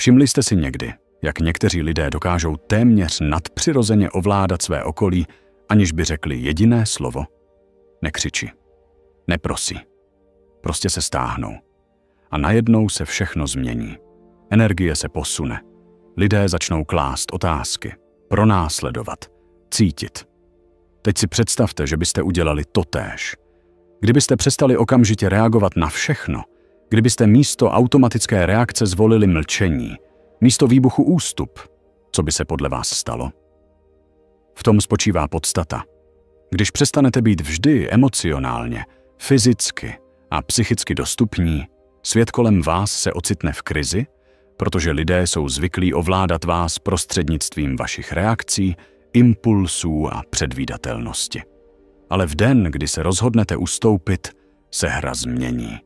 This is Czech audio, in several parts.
Všimli jste si někdy, jak někteří lidé dokážou téměř nadpřirozeně ovládat své okolí, aniž by řekli jediné slovo? Nekřiči, neprosí, prostě se stáhnou. A najednou se všechno změní. Energie se posune. Lidé začnou klást otázky, pronásledovat, cítit. Teď si představte, že byste udělali totéž. Kdybyste přestali okamžitě reagovat na všechno, kdybyste místo automatické reakce zvolili mlčení, místo výbuchu ústup, co by se podle vás stalo? V tom spočívá podstata. Když přestanete být vždy emocionálně, fyzicky a psychicky dostupní, svět kolem vás se ocitne v krizi, protože lidé jsou zvyklí ovládat vás prostřednictvím vašich reakcí, impulsů a předvídatelnosti. Ale v den, kdy se rozhodnete ustoupit, se hra změní.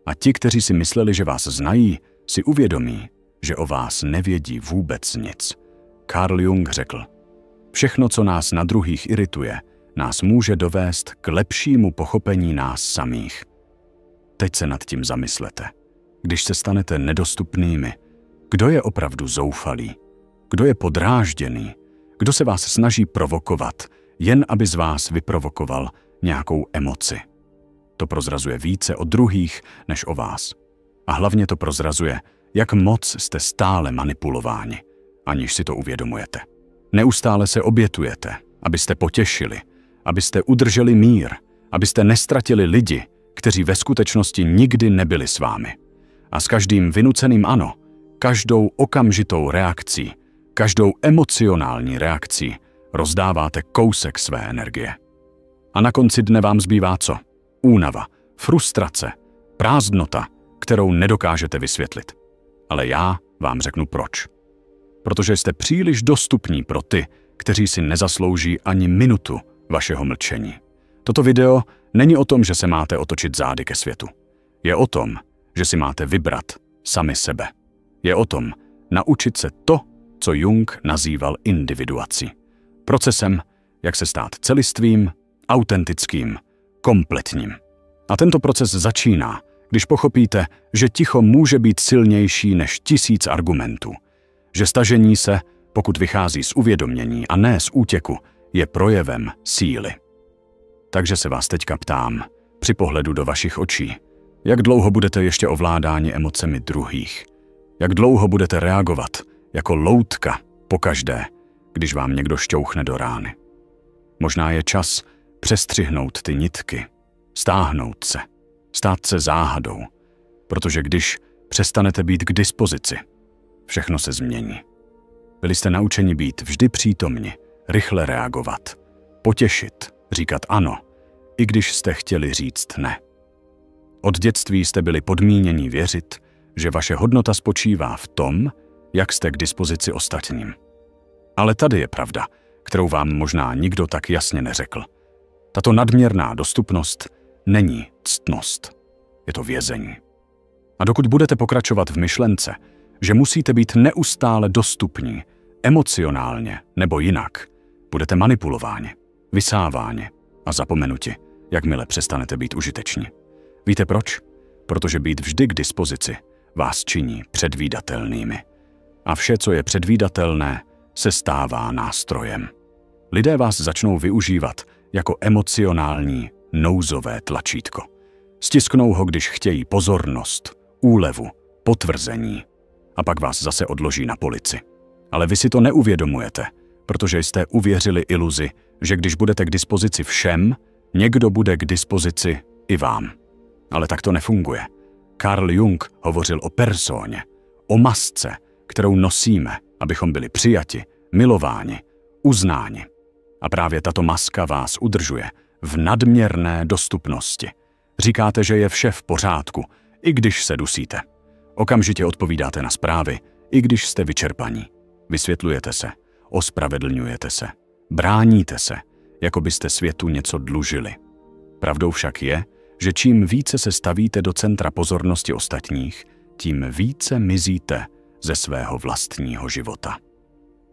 A ti, kteří si mysleli, že vás znají, si uvědomí, že o vás nevědí vůbec nic. Carl Jung řekl, všechno, co nás na druhých irituje, nás může dovést k lepšímu pochopení nás samých. Teď se nad tím zamyslete. Když se stanete nedostupnými, kdo je opravdu zoufalý? Kdo je podrážděný? Kdo se vás snaží provokovat, jen aby z vás vyprovokoval nějakou emoci? To prozrazuje více o druhých než o vás. A hlavně to prozrazuje, jak moc jste stále manipulováni, aniž si to uvědomujete. Neustále se obětujete, abyste potěšili, abyste udrželi mír, abyste nestratili lidi, kteří ve skutečnosti nikdy nebyli s vámi. A s každým vynuceným ano, každou okamžitou reakcí, každou emocionální reakcí rozdáváte kousek své energie. A na konci dne vám zbývá co? Únava, frustrace, prázdnota, kterou nedokážete vysvětlit. Ale já vám řeknu proč. Protože jste příliš dostupní pro ty, kteří si nezaslouží ani minutu vašeho mlčení. Toto video není o tom, že se máte otočit zády ke světu. Je o tom, že si máte vybrat sami sebe. Je o tom naučit se to, co Jung nazýval individuací. Procesem, jak se stát celistvým, autentickým, kompletním. A tento proces začíná, když pochopíte, že ticho může být silnější než 1000 argumentů. Že stažení se, pokud vychází z uvědomění a ne z útěku, je projevem síly. Takže se vás teďka ptám, při pohledu do vašich očí, jak dlouho budete ještě ovládáni emocemi druhých? Jak dlouho budete reagovat jako loutka pokaždé, když vám někdo šťouchne do rány? Možná je čas přestřihnout ty nitky, stáhnout se, stát se záhadou, protože když přestanete být k dispozici, všechno se změní. Byli jste naučeni být vždy přítomni, rychle reagovat, potěšit, říkat ano, i když jste chtěli říct ne. Od dětství jste byli podmíněni věřit, že vaše hodnota spočívá v tom, jak jste k dispozici ostatním. Ale tady je pravda, kterou vám možná nikdo tak jasně neřekl. Tato nadměrná dostupnost není ctnost, je to vězení. A dokud budete pokračovat v myšlence, že musíte být neustále dostupní, emocionálně nebo jinak, budete manipulováni, vysáváni a zapomenuti, jakmile přestanete být užiteční. Víte proč? Protože být vždy k dispozici vás činí předvídatelnými. A vše, co je předvídatelné, se stává nástrojem. Lidé vás začnou využívat jako emocionální nouzové tlačítko. Stisknou ho, když chtějí pozornost, úlevu, potvrzení. A pak vás zase odloží na polici. Ale vy si to neuvědomujete, protože jste uvěřili iluzi, že když budete k dispozici všem, někdo bude k dispozici i vám. Ale tak to nefunguje. Carl Jung hovořil o persóně, o masce, kterou nosíme, abychom byli přijati, milováni, uznáni. A právě tato maska vás udržuje v nadměrné dostupnosti. Říkáte, že je vše v pořádku, i když se dusíte. Okamžitě odpovídáte na zprávy, i když jste vyčerpaní. Vysvětlujete se, ospravedlňujete se, bráníte se, jako byste světu něco dlužili. Pravdou však je, že čím více se stavíte do centra pozornosti ostatních, tím více mizíte ze svého vlastního života.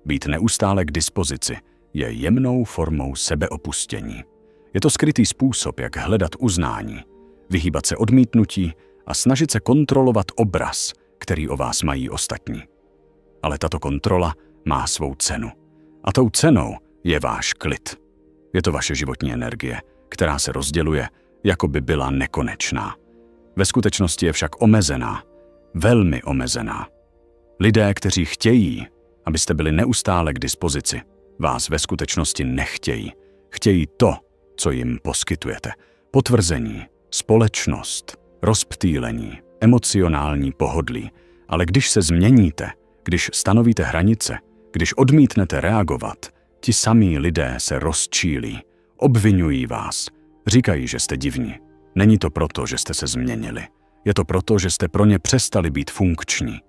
Být neustále k dispozici je jemnou formou sebeopustění. Je to skrytý způsob, jak hledat uznání, vyhýbat se odmítnutí a snažit se kontrolovat obraz, který o vás mají ostatní. Ale tato kontrola má svou cenu. A tou cenou je váš klid. Je to vaše životní energie, která se rozděluje, jako by byla nekonečná. Ve skutečnosti je však omezená, velmi omezená. Lidé, kteří chtějí, abyste byli neustále k dispozici, vás ve skutečnosti nechtějí. Chtějí to, co jim poskytujete. Potvrzení, společnost, rozptýlení, emocionální pohodlí. Ale když se změníte, když stanovíte hranice, když odmítnete reagovat, ti samí lidé se rozčílí, obvinují vás, říkají, že jste divní. Není to proto, že jste se změnili. Je to proto, že jste pro ně přestali být funkční.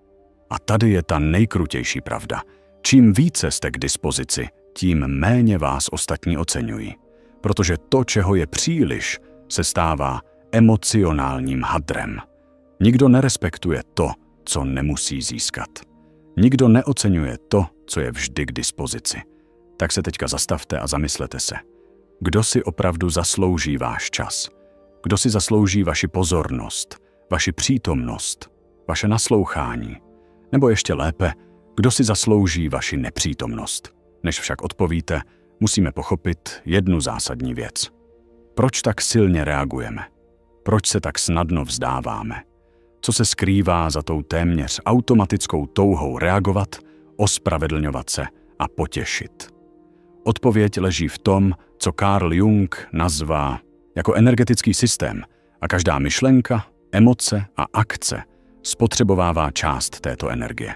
A tady je ta nejkrutější pravda. Čím více jste k dispozici, tím méně vás ostatní oceňují. Protože to, čeho je příliš, se stává emocionálním hadrem. Nikdo nerespektuje to, co nemusí získat. Nikdo neoceňuje to, co je vždy k dispozici. Tak se teďka zastavte a zamyslete se. Kdo si opravdu zaslouží váš čas? Kdo si zaslouží vaši pozornost, vaši přítomnost, vaše naslouchání? Nebo ještě lépe, kdo si zaslouží vaši nepřítomnost? Než však odpovíte, musíme pochopit jednu zásadní věc. Proč tak silně reagujeme? Proč se tak snadno vzdáváme? Co se skrývá za tou téměř automatickou touhou reagovat, ospravedlňovat se a potěšit? Odpověď leží v tom, co Carl Jung nazvá jako energetický systém a každá myšlenka, emoce a akce spotřebovává část této energie.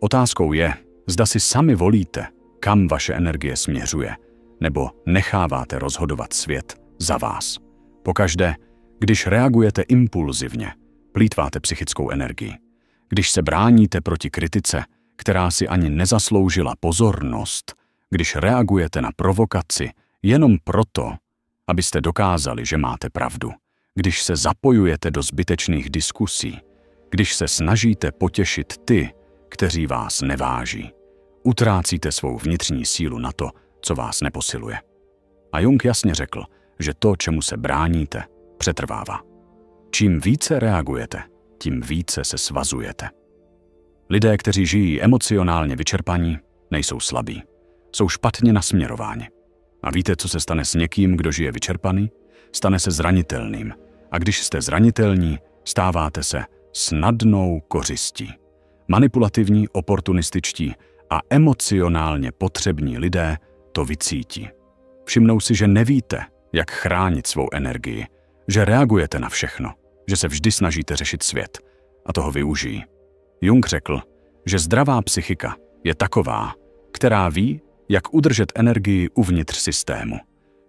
Otázkou je, zda si sami volíte, kam vaše energie směřuje, nebo necháváte rozhodovat svět za vás. Pokaždé, když reagujete impulzivně, plýtváte psychickou energii. Když se bráníte proti kritice, která si ani nezasloužila pozornost, když reagujete na provokaci jenom proto, abyste dokázali, že máte pravdu, když se zapojujete do zbytečných diskusí, když se snažíte potěšit ty, kteří vás neváží, utrácíte svou vnitřní sílu na to, co vás neposiluje. A Jung jasně řekl, že to, čemu se bráníte, přetrvává. Čím více reagujete, tím více se svazujete. Lidé, kteří žijí emocionálně vyčerpaní, nejsou slabí. Jsou špatně nasměrováni. A víte, co se stane s někým, kdo žije vyčerpaný? Stane se zranitelným. A když jste zranitelní, stáváte se snadnou kořistí. Manipulativní, oportunističtí a emocionálně potřební lidé to vycítí. Všimnou si, že nevíte, jak chránit svou energii, že reagujete na všechno, že se vždy snažíte řešit svět a toho využijí. Jung řekl, že zdravá psychika je taková, která ví, jak udržet energii uvnitř systému.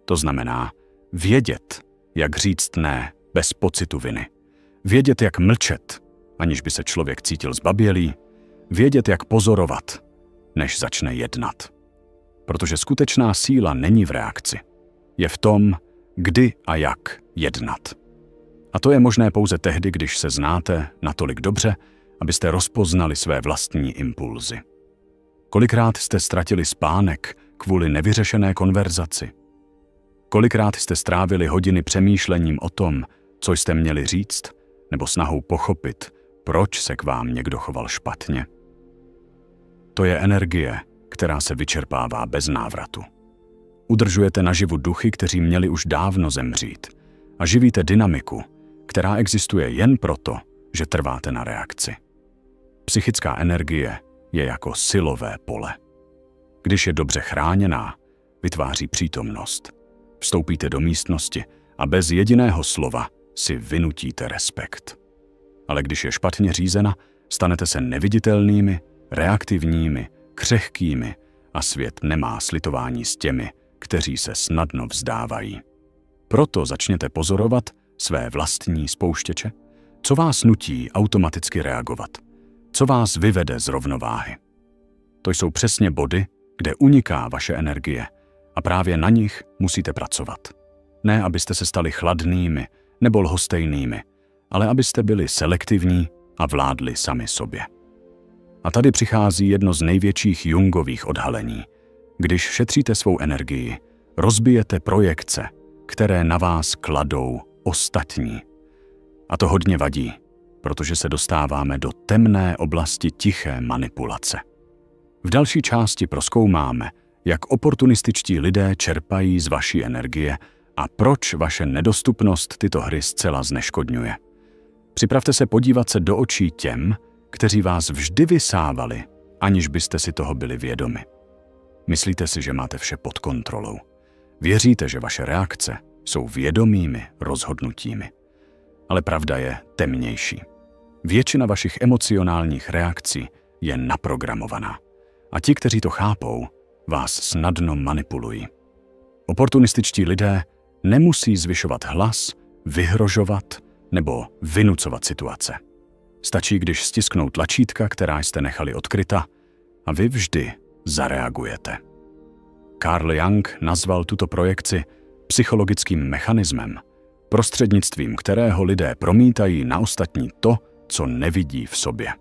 To znamená vědět, jak říct ne bez pocitu viny. Vědět, jak mlčet, aniž by se člověk cítil zbabělý. Vědět, jak pozorovat, než začne jednat. Protože skutečná síla není v reakci. Je v tom, kdy a jak jednat. A to je možné pouze tehdy, když se znáte natolik dobře, abyste rozpoznali své vlastní impulzy. Kolikrát jste ztratili spánek kvůli nevyřešené konverzaci? Kolikrát jste strávili hodiny přemýšlením o tom, co jste měli říct, nebo snahou pochopit, proč se k vám někdo choval špatně? To je energie, která se vyčerpává bez návratu. Udržujete naživu duchy, kteří měli už dávno zemřít, a živíte dynamiku, která existuje jen proto, že trváte na reakci. Psychická energie je jako silové pole. Když je dobře chráněná, vytváří přítomnost. Vstoupíte do místnosti a bez jediného slova si vynutíte respekt. Ale když je špatně řízena, stanete se neviditelnými, reaktivními, křehkými a svět nemá slitování s těmi, kteří se snadno vzdávají. Proto začněte pozorovat své vlastní spouštěče, co vás nutí automaticky reagovat, co vás vyvede z rovnováhy. To jsou přesně body, kde uniká vaše energie a právě na nich musíte pracovat. Ne, abyste se stali chladnými nebo lhostejnými, ale abyste byli selektivní a vládli sami sobě. A tady přichází jedno z největších Jungových odhalení. Když šetříte svou energii, rozbijete projekce, které na vás kladou ostatní. A to hodně vadí, protože se dostáváme do temné oblasti tiché manipulace. V další části prozkoumáme, jak oportunističtí lidé čerpají z vaší energie a proč vaše nedostupnost tyto hry zcela zneškodňuje. Připravte se podívat se do očí těm, kteří vás vždy vysávali, aniž byste si toho byli vědomi. Myslíte si, že máte vše pod kontrolou. Věříte, že vaše reakce jsou vědomými rozhodnutími. Ale pravda je temnější. Většina vašich emocionálních reakcí je naprogramovaná. A ti, kteří to chápou, vás snadno manipulují. Oportunističtí lidé nemusí zvyšovat hlas, vyhrožovat nebo vynucovat situace. Stačí, když stisknou tlačítka, která jste nechali odkryta, a vy vždy zareagujete. Carl Jung nazval tuto projekci psychologickým mechanismem, prostřednictvím kterého lidé promítají na ostatní to, co nevidí v sobě.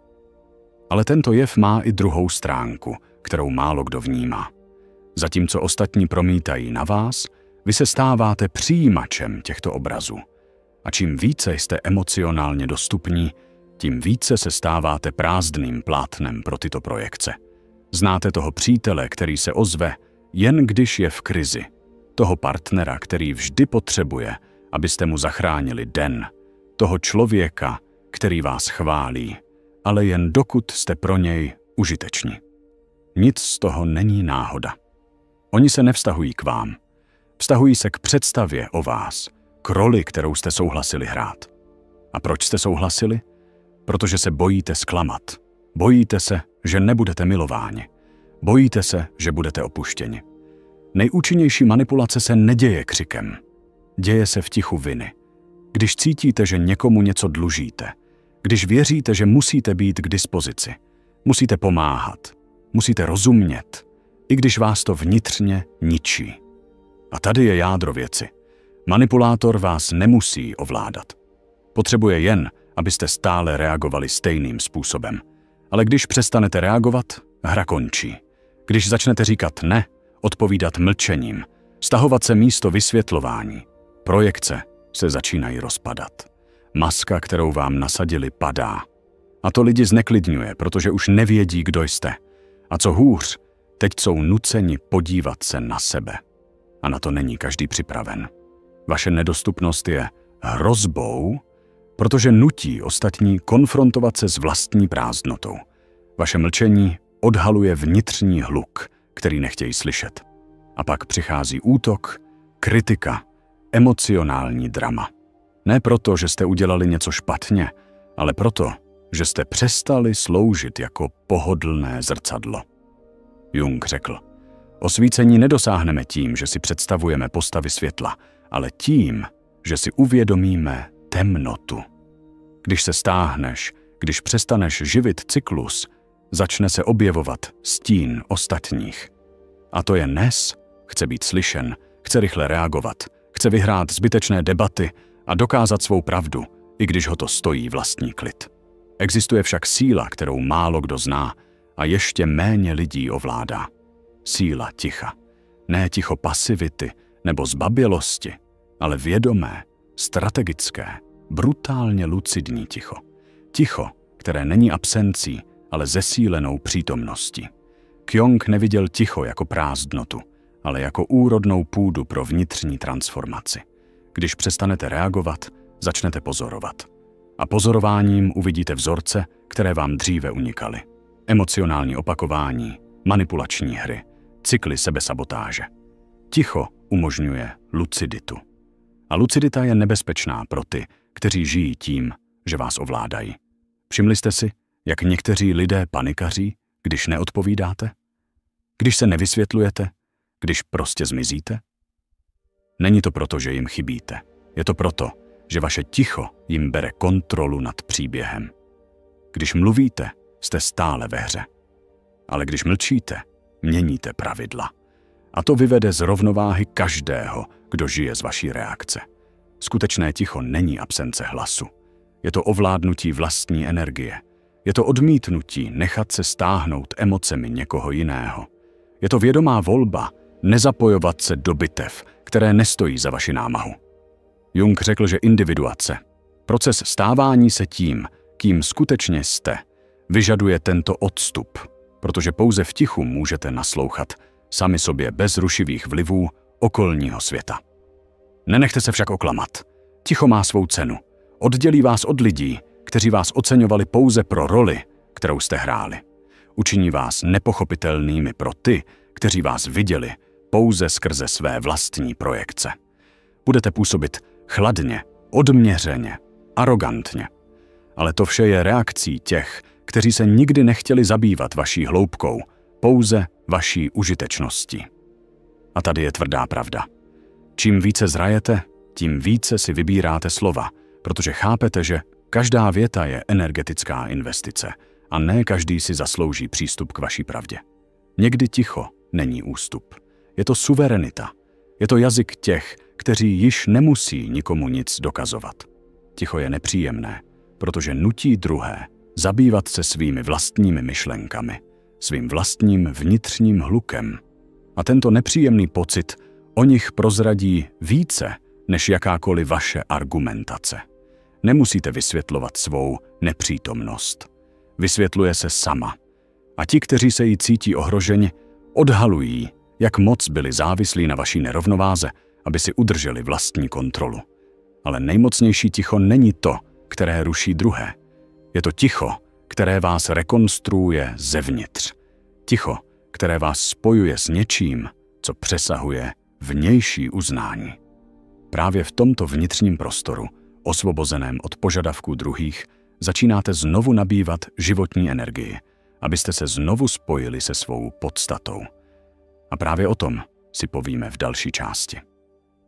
Ale tento jev má i druhou stránku, kterou málo kdo vnímá. Zatímco ostatní promítají na vás, vy se stáváte přijímačem těchto obrazů. A čím více jste emocionálně dostupní, tím více se stáváte prázdným plátnem pro tyto projekce. Znáte toho přítele, který se ozve, jen když je v krizi. Toho partnera, který vždy potřebuje, abyste mu zachránili den. Toho člověka, který vás chválí, ale jen dokud jste pro něj užiteční. Nic z toho není náhoda. Oni se nevztahují k vám. Vztahují se k představě o vás, k roli, kterou jste souhlasili hrát. A proč jste souhlasili? Protože se bojíte zklamat. Bojíte se, že nebudete milováni. Bojíte se, že budete opuštěni. Nejúčinnější manipulace se neděje křikem. Děje se v tichu viny. Když cítíte, že někomu něco dlužíte, když věříte, že musíte být k dispozici, musíte pomáhat, musíte rozumět, i když vás to vnitřně ničí. A tady je jádro věci. Manipulátor vás nemusí ovládat. Potřebuje jen, abyste stále reagovali stejným způsobem. Ale když přestanete reagovat, hra končí. Když začnete říkat ne, odpovídat mlčením, stahovat se místo vysvětlování, projekce se začínají rozpadat. Maska, kterou vám nasadili, padá. A to lidi zneklidňuje, protože už nevědí, kdo jste. A co hůř, teď jsou nuceni podívat se na sebe. A na to není každý připraven. Vaše nedostupnost je hrozbou, protože nutí ostatní konfrontovat se s vlastní prázdnotou. Vaše mlčení odhaluje vnitřní hluk, který nechtějí slyšet. A pak přichází útok, kritika, emocionální drama. Ne proto, že jste udělali něco špatně, ale proto, že jste přestali sloužit jako pohodlné zrcadlo. Jung řekl, osvícení nedosáhneme tím, že si představujeme postavy světla, ale tím, že si uvědomíme temnotu. Když se stáhneš, když přestaneš živit cyklus, začne se objevovat stín ostatních. A to je nes, chce být slyšen, chce rychle reagovat, chce vyhrát zbytečné debaty a dokázat svou pravdu, i když ho to stojí vlastní klid. Existuje však síla, kterou málo kdo zná a ještě méně lidí ovládá. Síla ticha. Ne ticho pasivity nebo zbabělosti, ale vědomé, strategické, brutálně lucidní ticho. Ticho, které není absencí, ale zesílenou přítomností. Kyong neviděl ticho jako prázdnotu, ale jako úrodnou půdu pro vnitřní transformaci. Když přestanete reagovat, začnete pozorovat. A pozorováním uvidíte vzorce, které vám dříve unikaly. Emocionální opakování, manipulační hry, cykly sebesabotáže. Ticho umožňuje luciditu. A lucidita je nebezpečná pro ty, kteří žijí tím, že vás ovládají. Všimli jste si, jak někteří lidé panikaří, když neodpovídáte? Když se nevysvětlujete? Když prostě zmizíte? Není to proto, že jim chybíte. Je to proto, že vaše ticho jim bere kontrolu nad příběhem. Když mluvíte, jste stále ve hře. Ale když mlčíte, měníte pravidla. A to vyvede z rovnováhy každého, kdo žije z vaší reakce. Skutečné ticho není absence hlasu. Je to ovládnutí vlastní energie. Je to odmítnutí nechat se stáhnout emocemi někoho jiného. Je to vědomá volba nezapojovat se do bitev, které nestojí za vaši námahu. Jung řekl, že individuace, proces stávání se tím, kým skutečně jste, vyžaduje tento odstup, protože pouze v tichu můžete naslouchat sami sobě bez rušivých vlivů okolního světa. Nenechte se však oklamat. Ticho má svou cenu. Oddělí vás od lidí, kteří vás oceňovali pouze pro roli, kterou jste hráli. Učiní vás nepochopitelnými pro ty, kteří vás viděli pouze skrze své vlastní projekce. Budete působit chladně, odměřeně, arogantně. Ale to vše je reakcí těch, kteří se nikdy nechtěli zabývat vaší hloubkou, pouze vaší užitečností. A tady je tvrdá pravda. Čím více zrajete, tím více si vybíráte slova, protože chápete, že každá věta je energetická investice a ne každý si zaslouží přístup k vaší pravdě. Někdy ticho není ústup. Je to suverenita. Je to jazyk těch, kteří již nemusí nikomu nic dokazovat. Ticho je nepříjemné, protože nutí druhé zabývat se svými vlastními myšlenkami, svým vlastním vnitřním hlukem. A tento nepříjemný pocit o nich prozradí více než jakákoliv vaše argumentace. Nemusíte vysvětlovat svou nepřítomnost. Vysvětluje se sama. A ti, kteří se jí cítí ohroženi, odhalují, jak moc byli závislí na vaší nerovnováze, aby si udrželi vlastní kontrolu. Ale nejmocnější ticho není to, které ruší druhé. Je to ticho, které vás rekonstruuje zevnitř. Ticho, které vás spojuje s něčím, co přesahuje vnější uznání. Právě v tomto vnitřním prostoru, osvobozeném od požadavků druhých, začínáte znovu nabývat životní energii, abyste se znovu spojili se svou podstatou. A právě o tom si povíme v další části.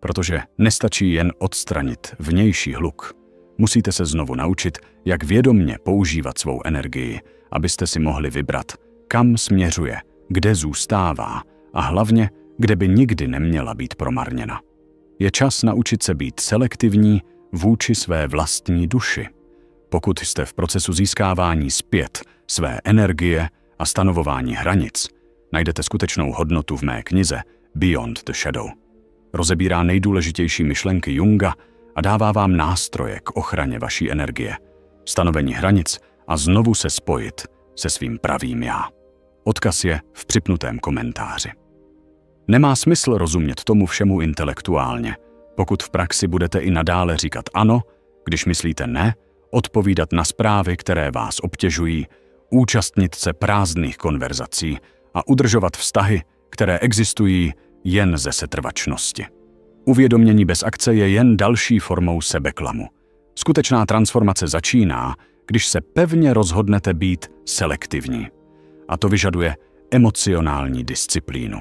Protože nestačí jen odstranit vnější hluk. Musíte se znovu naučit, jak vědomně používat svou energii, abyste si mohli vybrat, kam směřuje, kde zůstává a hlavně, kde by nikdy neměla být promarněna. Je čas naučit se být selektivní vůči své vlastní duši. Pokud jste v procesu získávání zpět své energie a stanovování hranic, najdete skutečnou hodnotu v mé knize Beyond the Shadow. Rozebírá nejdůležitější myšlenky Junga a dává vám nástroje k ochraně vaší energie, stanovení hranic a znovu se spojit se svým pravým já. Odkaz je v připnutém komentáři. Nemá smysl rozumět tomu všemu intelektuálně, pokud v praxi budete i nadále říkat ano, když myslíte ne, odpovídat na zprávy, které vás obtěžují, účastnit se prázdných konverzací a udržovat vztahy, které existují jen ze setrvačnosti. Uvědomění bez akce je jen další formou sebeklamu. Skutečná transformace začíná, když se pevně rozhodnete být selektivní. A to vyžaduje emocionální disciplínu.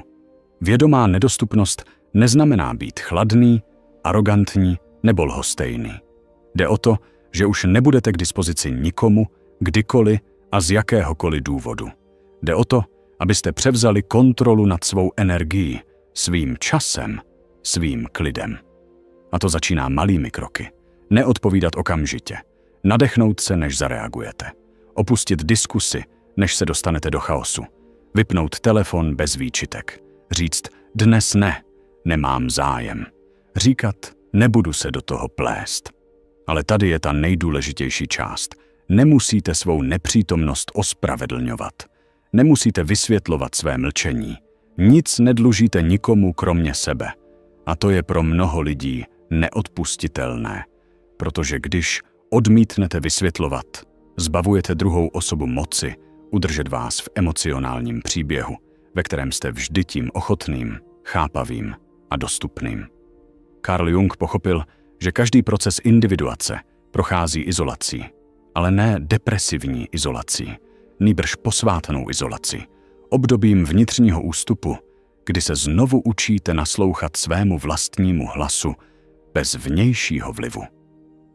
Vědomá nedostupnost neznamená být chladný, arogantní nebo lhostejný. Jde o to, že už nebudete k dispozici nikomu, kdykoliv a z jakéhokoliv důvodu. Jde o to, abyste převzali kontrolu nad svou energií, svým časem, svým klidem. A to začíná malými kroky. Neodpovídat okamžitě. Nadechnout se, než zareagujete. Opustit diskusi, než se dostanete do chaosu. Vypnout telefon bez výčitek. Říct dnes ne, nemám zájem. Říkat nebudu se do toho plést. Ale tady je ta nejdůležitější část. Nemusíte svou nepřítomnost ospravedlňovat. Nemusíte vysvětlovat své mlčení. Nic nedlužíte nikomu kromě sebe. A to je pro mnoho lidí neodpustitelné. Protože když odmítnete vysvětlovat, zbavujete druhou osobu moci udržet vás v emocionálním příběhu, ve kterém jste vždy tím ochotným, chápavým a dostupným. Carl Jung pochopil, že každý proces individuace prochází izolací, ale ne depresivní izolací, nýbrž posvátnou izolací, obdobím vnitřního ústupu, kdy se znovu učíte naslouchat svému vlastnímu hlasu bez vnějšího vlivu.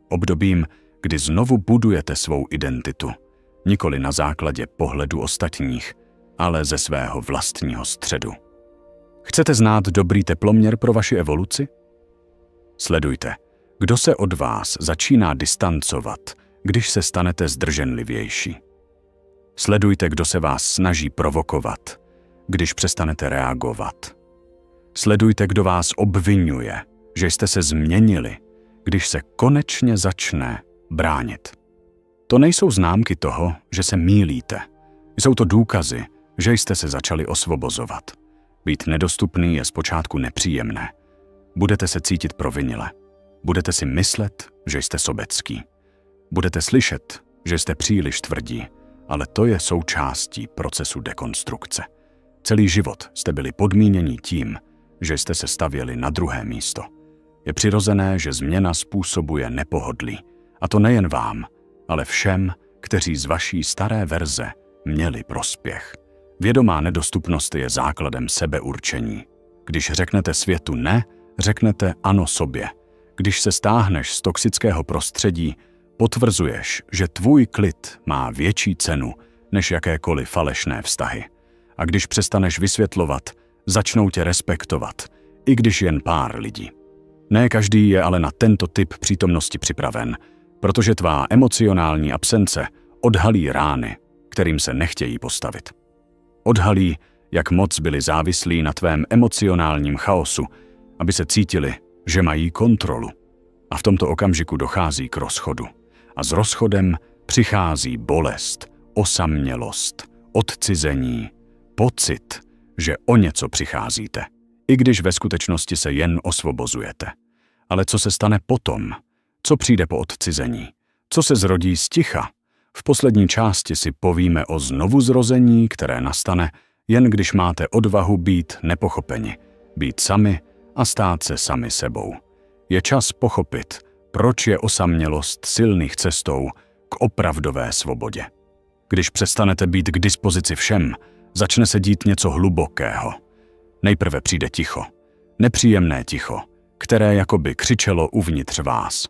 Obdobím, kdy znovu budujete svou identitu, nikoli na základě pohledu ostatních, ale ze svého vlastního středu. Chcete znát dobrý teploměr pro vaši evoluci? Sledujte, kdo se od vás začíná distancovat, když se stanete zdrženlivější. Sledujte, kdo se vás snaží provokovat, když přestanete reagovat. Sledujte, kdo vás obvinuje, že jste se změnili, když se konečně začne bránit. To nejsou známky toho, že se mýlíte. Jsou to důkazy, že jste se začali osvobozovat. Být nedostupný je zpočátku nepříjemné. Budete se cítit provinile. Budete si myslet, že jste sobecký. Budete slyšet, že jste příliš tvrdí, ale to je součástí procesu dekonstrukce. Celý život jste byli podmíněni tím, že jste se stavěli na druhé místo. Je přirozené, že změna způsobuje nepohodlí. A to nejen vám, ale všem, kteří z vaší staré verze měli prospěch. Vědomá nedostupnost je základem sebeurčení. Když řeknete světu ne, řeknete ano sobě. Když se stáhneš z toxického prostředí, potvrzuješ, že tvůj klid má větší cenu než jakékoliv falešné vztahy. A když přestaneš vysvětlovat, začnou tě respektovat, i když jen pár lidí. Ne každý je ale na tento typ přítomnosti připraven, protože tvá emocionální absence odhalí rány, kterým se nechtějí postavit. Odhalí, jak moc byli závislí na tvém emocionálním chaosu, aby se cítili, že mají kontrolu. A v tomto okamžiku dochází k rozchodu. A s rozchodem přichází bolest, osamělost, odcizení, pocit, že o něco přicházíte, i když ve skutečnosti se jen osvobozujete. Ale co se stane potom? Co přijde po odcizení? Co se zrodí z ticha? V poslední části si povíme o znovuzrození, které nastane, jen když máte odvahu být nepochopeni, být sami a stát se sami sebou. Je čas pochopit, proč je osamělost silných cestou k opravdové svobodě. Když přestanete být k dispozici všem, začne se dít něco hlubokého. Nejprve přijde ticho, nepříjemné ticho, které jakoby křičelo uvnitř vás.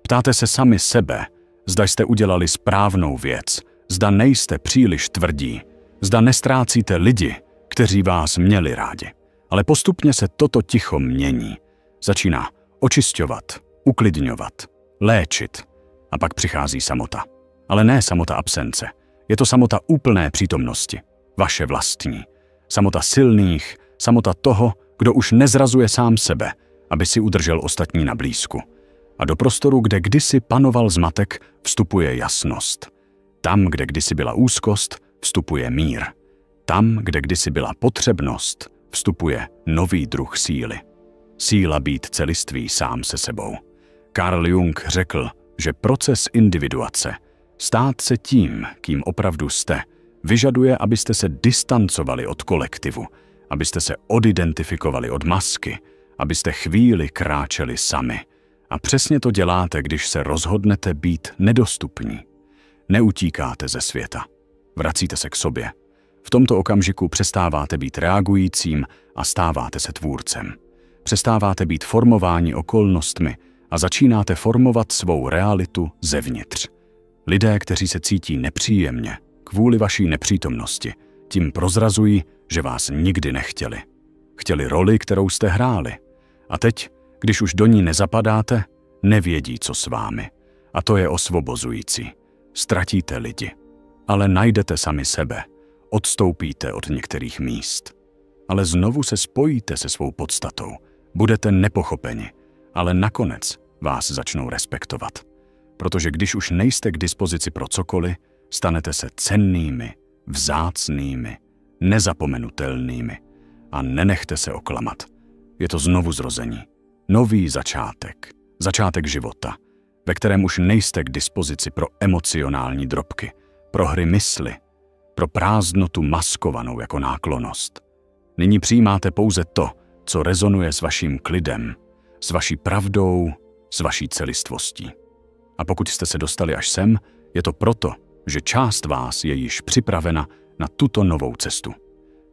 Ptáte se sami sebe, zda jste udělali správnou věc, zda nejste příliš tvrdí, zda nestrácíte lidi, kteří vás měli rádi. Ale postupně se toto ticho mění. Začíná očišťovat, uklidňovat, léčit. A pak přichází samota. Ale ne samota absence. Je to samota úplné přítomnosti. Vaše vlastní. Samota silných, samota toho, kdo už nezrazuje sám sebe, aby si udržel ostatní na blízku. A do prostoru, kde kdysi panoval zmatek, vstupuje jasnost. Tam, kde kdysi byla úzkost, vstupuje mír. Tam, kde kdysi byla potřebnost, vstupuje nový druh síly. Síla být celistvý sám se sebou. Carl Jung řekl, že proces individuace, stát se tím, kým opravdu jste, vyžaduje, abyste se distancovali od kolektivu, abyste se odidentifikovali od masky, abyste chvíli kráčeli sami. A přesně to děláte, když se rozhodnete být nedostupní. Neutíkáte ze světa. Vracíte se k sobě. V tomto okamžiku přestáváte být reagujícím a stáváte se tvůrcem. Přestáváte být formováni okolnostmi a začínáte formovat svou realitu zevnitř. Lidé, kteří se cítí nepříjemně kvůli vaší nepřítomnosti, tím prozrazují, že vás nikdy nechtěli. Chtěli roli, kterou jste hráli. A teď, když už do ní nezapadáte, nevědí, co s vámi. A to je osvobozující. Ztratíte lidi. Ale najdete sami sebe. Odstoupíte od některých míst. Ale znovu se spojíte se svou podstatou. Budete nepochopeni, ale nakonec vás začnou respektovat. Protože když už nejste k dispozici pro cokoliv, stanete se cennými, vzácnými, nezapomenutelnými. A nenechte se oklamat. Je to znovuzrození. Nový začátek. Začátek života, ve kterém už nejste k dispozici pro emocionální drobky, pro hry mysli, pro prázdnotu maskovanou jako náklonnost. Nyní přijímáte pouze to, co rezonuje s vaším klidem, s vaší pravdou, s vaší celistvostí. A pokud jste se dostali až sem, je to proto, že část vás je již připravena na tuto novou cestu.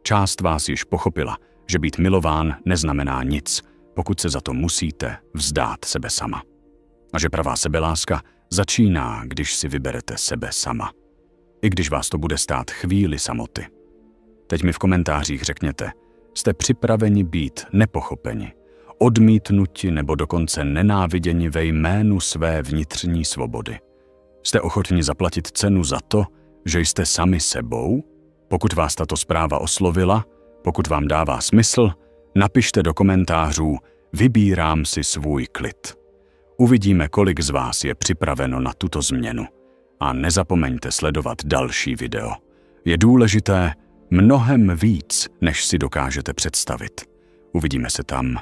Část vás již pochopila, že být milován neznamená nic, pokud se za to musíte vzdát sebe sama. A že pravá sebeláska začíná, když si vyberete sebe sama. I když vás to bude stát chvíli samoty. Teď mi v komentářích řekněte, jste připraveni být nepochopeni, odmítnuti nebo dokonce nenáviděni ve jménu své vnitřní svobody. Jste ochotni zaplatit cenu za to, že jste sami sebou? Pokud vás tato zpráva oslovila, pokud vám dává smysl, napište do komentářů "Vybírám si svůj klid". Uvidíme, kolik z vás je připraveno na tuto změnu. A nezapomeňte sledovat další video. Je důležité Mnohem víc, než si dokážete představit. Uvidíme se tam.